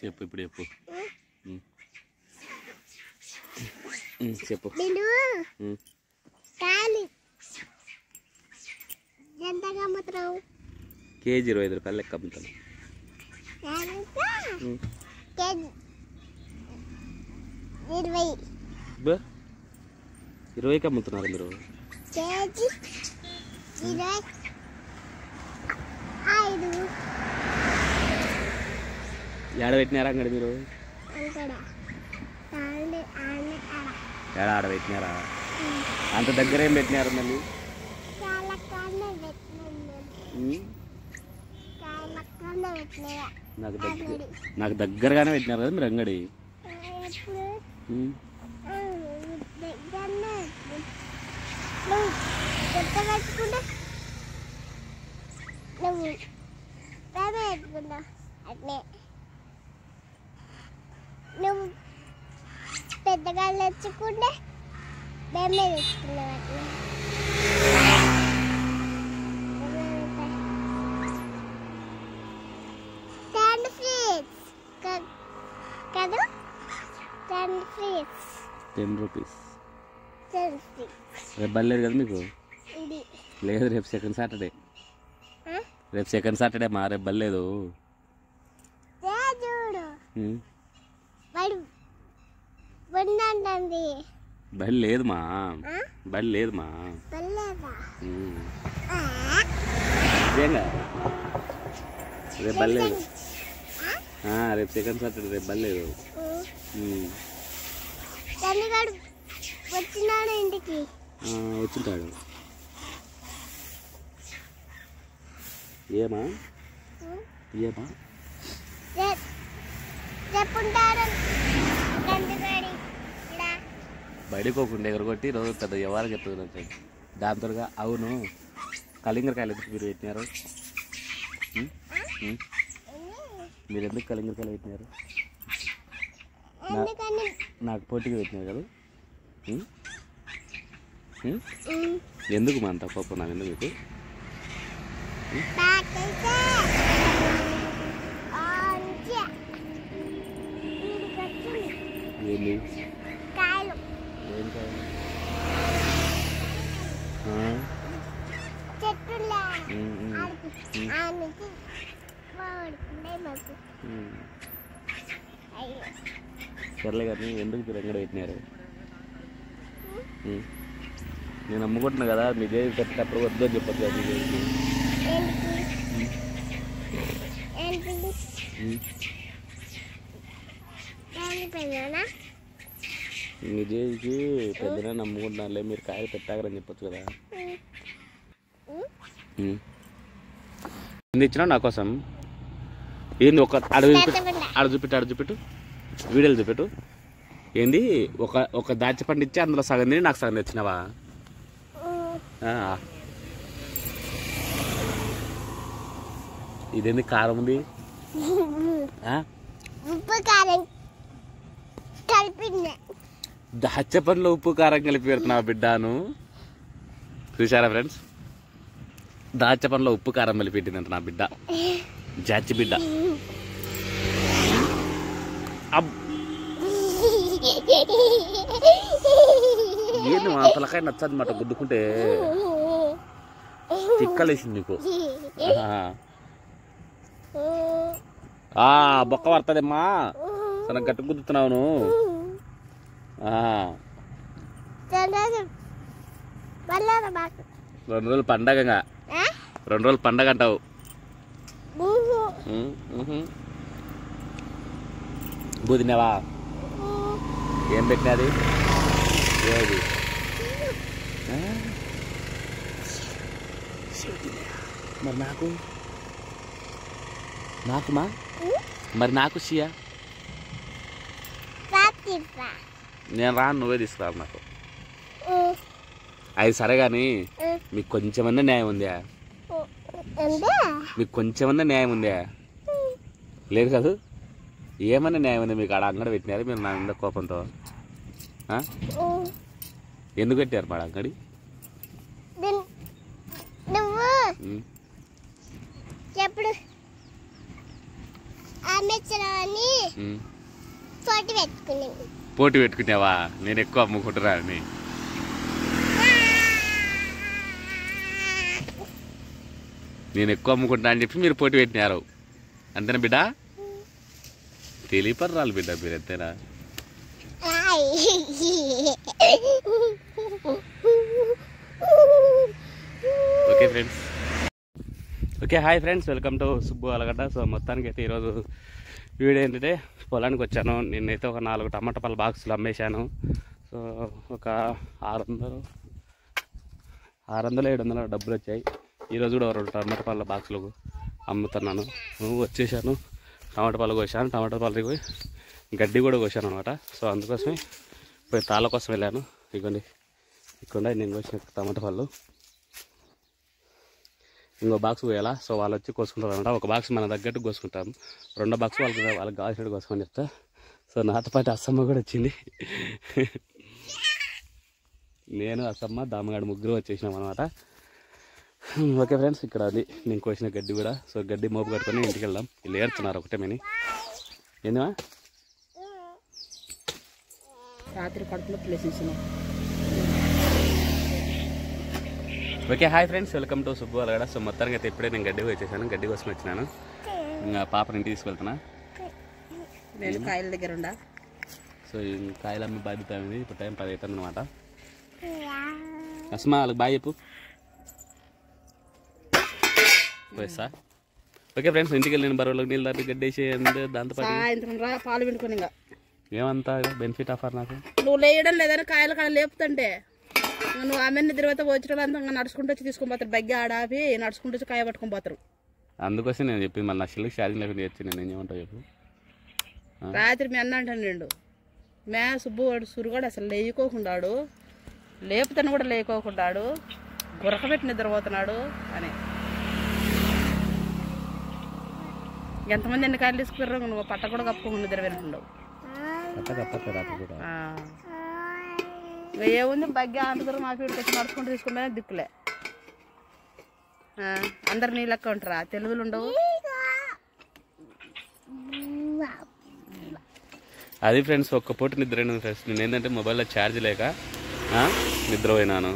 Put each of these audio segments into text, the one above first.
చెప్పు ఇప్పుడు చెప్పు చెప్పు కేజీ 25 రూపాయలు లెక్క అమ్ముతాను. 20కి అమ్ముతున్నారు మీరు. ఏడ పెట్టినారా అంగడి మీరు? ఏడ ఆడ పెట్టినారా? అంత దగ్గర ఏం పెట్టినారు మళ్ళీ? నాకు దగ్గరగానే పెట్టినారు కదా మీరు అంగడి. నువ్వు పెద్దగా తెచ్చుకుంటే మేమే తెచ్చుకున్నాం. కదా 10 రూపీస్. రేపు బయలుదేరు కదా మీకు? లేదు, రేపు సెకండ్ సాటర్డే. రేపు సెకండ్ సాటర్డే మా, రేపు బయలుదేరు. బయలు లేదు మా, బయలు లేదు మా. రేపు బయలుదేరు. రేపు సెకండ్ సాటర్డే, రేపు బయలుదేరు. వచ్చినాడు ఇంటికి, వచ్చింటాడు. ఏమా ఏమా బయటకు పోకుండా ఎగరగొట్టి రోజు పెద్ద ఎవరు చెప్తున్నారు. దాంతో అవును కలింగరకాయలు ఎందుకు మీరు పెట్టినారు? మీరు ఎందుకు కలింగరకాయలు పెట్టినారు? నాకు పోటీగా పెట్టినారు కదా. ఎందుకు మా అంత కోపం నాకు? ఎందుకు మీకు? ఏంది ఏం కాయలు? సర్లే కానీ ఎందుకు మీరు ఎంగడ పెట్టినారు? నేను అమ్ముకుంటున్నా కదా, మీ దేవి పెట్టేటప్పుడు వద్దు అని చెప్పచ్చు కదా. మీ దేవికి పెద్దనే నమ్ముకుంటున్నారులే, మీరు కాయలు పెట్టాకరని చెప్పచ్చు కదా. ఏంది ఇచ్చినావు నా కోసం? ఏంది ఒక ఆడ చూపెట్టు వీడియోలు చూపెట్టు. ఏంది ఒక దాచి పండు ఇచ్చి అందులో సగం తిని నాకు సగం తెచ్చినావా? ఇదేంది కారం ఉంది? దాచ పండ్లో ఉప్పు కారం కలిపి పెడుతున్నావా బిడ్డాను? చూసారా ఫ్రెండ్స్, దాచ పండ్లో ఉప్పు కారం కలిపి పెట్టిందంట నా బిడ్డ, జాచి బిడ్డ. ఏంది మా పిల్లకాయ నచ్చదు మాట, గుద్దుకుంటే తిక్కలేసింది నీకు. బొక్క పడుతుందమ్మా, సరే గట్టి గుద్దుతున్నావు నువ్వు. 2 రోజులు పండగగా, 2 రోజులు పండగ అంటావు. బూదినావా? ఏం పెట్టినది? ఏది? మరి నాకుమా మరి నాకు షియా నేను రాను, నువ్వే తీసుకురావు నాకు. అది సరే కానీ మీకు కొంచెమన్నా న్యాయం ఉందా? మీకు కొంచెమన్నా న్యాయం ఉందా? లేదు కదా. ఏమన్నా న్యాయం ఉంది మీకు? ఆడ అంగడి పెట్టినారు మీరు నా మీద కోపంతో. ఎందుకు పెట్టారు మా అంగడి? ఎప్పుడు పోటీ పెట్టుకున్నాను. పోటీ పెట్టుకున్నావా? నేను ఎక్కువ అమ్ముకుంటున్నా అని. నేను ఎక్కువ అమ్ముకుంటా అని చెప్పి మీరు పోటీ పెట్టినారు అంతేనా బిడ్డ? తెలియపర్రాలు బిడ్డ మీరు అంతేనా? Okay friends, okay hi friends, welcome to Subbu Allagadda. So మొత్తానికి అయితే ఈరోజు వీడియో ఏంటంటే పొలానికి వచ్చాను. నిన్నైతే ఒక 4 టమాటా పళ్ళ బాక్సులు అమ్మేశాను. సో ఒక 600-700 డబ్బులు వచ్చాయి. ఈరోజు కూడా 2 టమాటా పళ్ళ బాక్సులు అమ్ముతున్నాను. వచ్చేసాను, టమాటా పళ్ళు కోసాను, టమాటా పళ్ళకి పోయి గడ్డి కూడా కోసాను అనమాట. సో అందుకోసమే పోయి తాళ్ళ కోసం వెళ్ళాను. ఇదిగోండి ఇక్కడ నేను కోసిన టమాటా పళ్ళు. ఇంకో బాక్స్ పోయాలా. సో వాళ్ళు వచ్చి కోసుకుంటారు అనమాట. ఒక బాక్స్ మన తగ్గట్టు కోసుకుంటాం, 2వ బాక్స్ వాళ్ళకి కావాల్సినట్టు కోసుకొని చెప్తా. సో నాతో పాటు అసమ్మ కూడా వచ్చింది. నేను అసమ్మ దామగాడు ముగ్గురు వచ్చేసినాం అనమాట. ఓకే ఫ్రెండ్స్, ఇక్కడ అది నేను కోసిన గడ్డి కూడా. సో గడ్డి మోపు కట్టుకొని ఇంటికి వెళ్దాం. వీళ్ళు ఏడుతున్నారు ఒకటే మని. ఏందివా? రాత్రి కడుపులో ప్లేసేసినాం. Okay hi friends, welcome to Subbu Alagada. So మొత్తానికి అయితే ఇప్పుడే నేను గడ్డి వచ్చేసాను. గడ్డి కోసం వచ్చినాను. ఇంకా పాపని ఇంటికి తీసుకెళ్తున్నా. నేను కాయల దగ్గర ఉండా. సో ఈ కాయలు అమ్మి బాధ్యత అయింది. ఇప్పుడు టైం 10 అవుతుంది అనమాట. అస్మా వాళ్ళకి బాయ్ చెప్పు. పోయిస్తా. ఓకే ఫ్రెండ్స్, ఇంటికి వెళ్ళిన బరువులకు నీళ్ళు దాటి గడ్డేసి దాంతో సాయంత్రం రా పాలు పిండుకొని. ఇంకా ఏమంతా బెనిఫిట్ ఆఫర్ నాకు? నువ్వు లేయడం లేదని కాయలు కాడ లేపుతుంటే నువ్వు ఆమె నిద్రపోతే వచ్చిన నడుచుకుంటూ వచ్చి తీసుకొని పోతారు. బగ్గి ఆడాపి నడుచుకుంటూ వచ్చి కాయ పట్టుకొని పోతారు. అందుకోసం నేను చెప్పింది మళ్ళీ నష్టలకి ఛార్జింగ్ లేకుండా వచ్చి నేను ఏమంటా చెప్పు. రాత్రి మీ అన్న అంటాను నిండు మే సుబ్బు వాడు సురుగాడు అసలు లేకోకుండాడు, లేపుతాను కూడా లేకోకుండాడు, గురకబెట్టి నిద్రపోతున్నాడు అని. ఎంతమంది ఎన్ని కాయలు తీసుకుర్రో నువ్వు పట్ట కూడా కప్పుకోకుండా నిద్ర వెళ్తుండవు. ఏముంది బగ్గి అంత దూరం మా ఫీడికి వచ్చి నడుచుకుంటూ తీసుకుంటే దిక్కులే. అందరు నీ లెక్క ఉంటారా? తెలుగులు ఉండవు. అది ఫ్రెండ్స్, ఒక్క పూట నిద్ర ఫ్రెండ్స్. నేను ఏంటంటే మొబైల్లో ఛార్జ్ లేక నిద్రపోయినాను.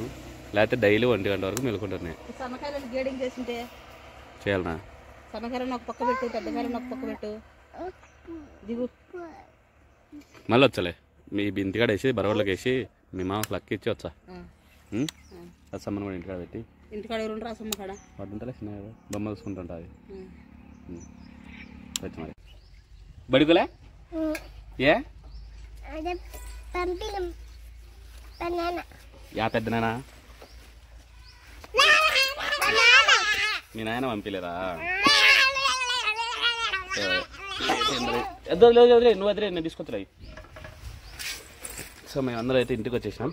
లేకపోతే డైలీ 1 గంట వరకు మెలుకుంటున్నాయి. సన్నకాయలను గేడింగ్ చేసింటే చేయాలనా? సన్నకాయలను ఒక పక్క పెట్టు, పెద్దకాయలను ఒక పక్క పెట్టు. దిగు మళ్ళీ వచ్చలే మీ ఇంటికాడ వేసి బరవళ్ళకి వేసి మీ మామకు లక్కి ఇచ్చి వచ్చా. అసమ్మని కూడా ఇంటికాడ పెట్టి ఇంటికాడ ఎవరు అసమ్మ కాడ పడుతుంటలే చిన్న బొమ్మ చూసుకుంటుంటుంది. మరి బడికోలే ఏ యా పెద్దనా? మీ నాయన పంపిలేదా? నువ్వు వదిలే, నేను తీసుకొచ్చురాయి. సో మేము అందరూ అయితే ఇంటికి వచ్చేసినాం.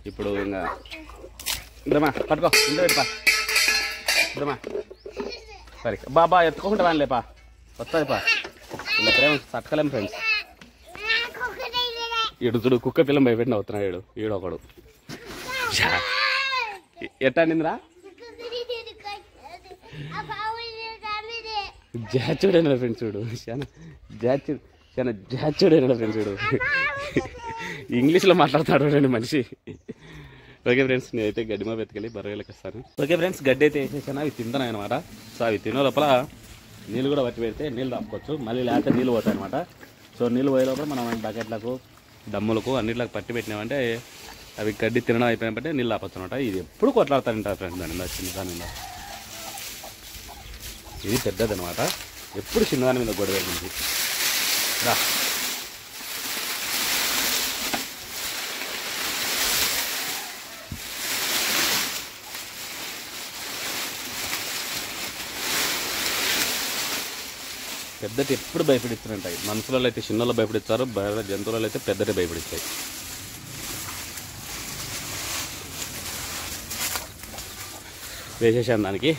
ఇప్పుడు ఇంకా బ్రహ్మా పట్టుకో, ఇంట్లో పెట్టుపా బ్రహ్మా. సరే బాబా ఎత్తుకోకుండా రానిలేపా, వస్తుంది పా. ఇలా ప్రేమ తట్టుకోలేం ఫ్రెండ్స్. ఇడు చూడు కుక్క పిల్లం భయపెట్టిన అవుతున్నాడు ఈడు ఒకడు. ఎట్టా నిందిరా? జాచుడైన ఫ్రెండ్స్ చూడు, చాలా జాచుడైన ఫ్రెండ్స్ చూడు. ఇంగ్లీష్లో మాట్లాడతాడు రండి మనిషి. ఓకే ఫ్రెండ్స్, నేనైతే గడ్డి మా బెతకెళ్ళి బరవేళ్ళకి వస్తాను. ఓకే ఫ్రెండ్స్, గడ్డి అయితే వేసేసాను. అవి తింటాను అనమాట. సో అవి తినే లోపల నీళ్ళు కూడా పట్టి పెడితే నీళ్ళు తాపుకోవచ్చు. మళ్ళీ లేకపోతే నీళ్ళు పోతాయి అనమాట. సో నీళ్ళు పోయే లోపల మనం బకెట్లకు దమ్ములకు అన్నిట్లకు పట్టి పెట్టినామంటే అవి గడ్డి తినడం అయిపోయినట్టే నీళ్ళు ఆపచ్చు అనమాట. ఇది ఎప్పుడు కొట్లాడుతారంటారు ఫ్రెండ్స్. దాని చిన్నదాని మీద ఇది పెద్దది అనమాట. ఎప్పుడు చిన్నదాని మీద గొడవ ఉంది రా. పెద్దటి ఎప్పుడు భయపడిస్తారంటాయి. మనుషులలో అయితే చిన్నలో భయపడిస్తారు, జంతువులలో అయితే పెద్దటి భయపడిస్తాయి. వేసేసాను దానికి.